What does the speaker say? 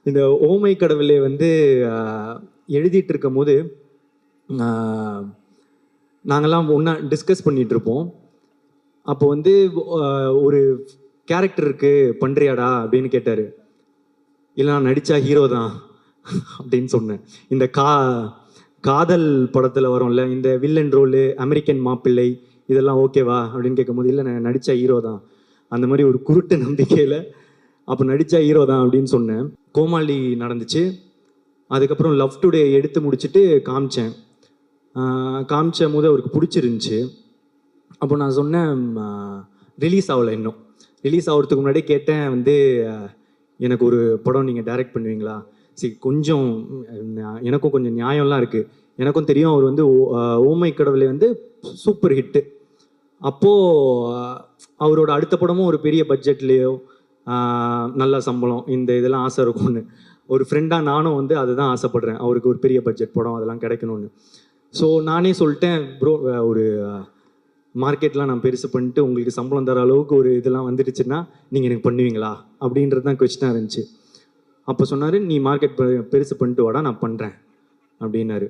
இந்த ஓமை கடவுளே வந்து எழுதிட்டு இருக்கும் போது நாங்கள்லாம் ஒன்றா டிஸ்கஸ் பண்ணிகிட்டு இருப்போம். அப்போ வந்து ஒரு கேரக்டர் இருக்கு பண்ணுறியாடா அப்படின்னு கேட்டார். இல்லை நான் நடித்தா ஹீரோ தான் அப்படின்னு சொன்னேன். இந்த காதல் படத்தில் வரும்ல இந்த வில்லன் ரோலு, அமெரிக்கன் மாப்பிள்ளை, இதெல்லாம் ஓகேவா அப்படின்னு கேட்கும்போது, இல்லை நான் நடித்தா ஹீரோ தான், அந்த மாதிரி ஒரு குருட்டு நம்பிக்கையில் அப்போ நடித்தா ஹீரோ தான் அப்படின்னு சொன்னேன். கோமாளி நடந்துச்சு. அதுக்கப்புறம் லவ் டுடே எடுத்து முடிச்சுட்டு காமிச்சேன். காமிச்ச போது அவருக்கு பிடிச்சிருந்துச்சி. அப்போ நான் சொன்னேன், ரிலீஸ் ஆகலை, இன்னும் ரிலீஸ் ஆகிறதுக்கு முன்னாடியே கேட்டேன் வந்து, எனக்கு ஒரு படம் நீங்கள் டைரக்ட் பண்ணுவீங்களா? சரி, கொஞ்சம் எனக்கும் கொஞ்சம் நியாயம்லாம் இருக்குது. எனக்கும் தெரியும் அவர் வந்து ஓமை கடவுளே வந்து சூப்பர் ஹிட்டு. அப்போது அவரோட அடுத்த படமும் ஒரு பெரிய பட்ஜெட்லேயோ நல்ல சம்பளம் இந்த இதெல்லாம் ஆசை இருக்கும்னு, ஒரு ஃப்ரெண்டாக நானும் வந்து அதுதான் ஆசைப்பட்றேன், அவருக்கு ஒரு பெரிய பட்ஜெட் படம் அதெல்லாம் கிடைக்கணும்னு. ஸோ நானே சொல்லிட்டேன், ப்ரோ ஒரு மார்க்கெட்லாம் நான் பெருசு பண்ணிட்டு உங்களுக்கு சம்பளம் தர அளவுக்கு ஒரு இதெல்லாம் வந்துடுச்சுன்னா நீங்கள் எனக்கு பண்ணுவீங்களா அப்படின்றது தான் கொஸ்டினாக இருந்துச்சு. அப்போ சொன்னார், நீ மார்க்கெட் பெருசு பண்ணிட்டு வாடா, நான் பண்ணுறேன் அப்படின்னாரு.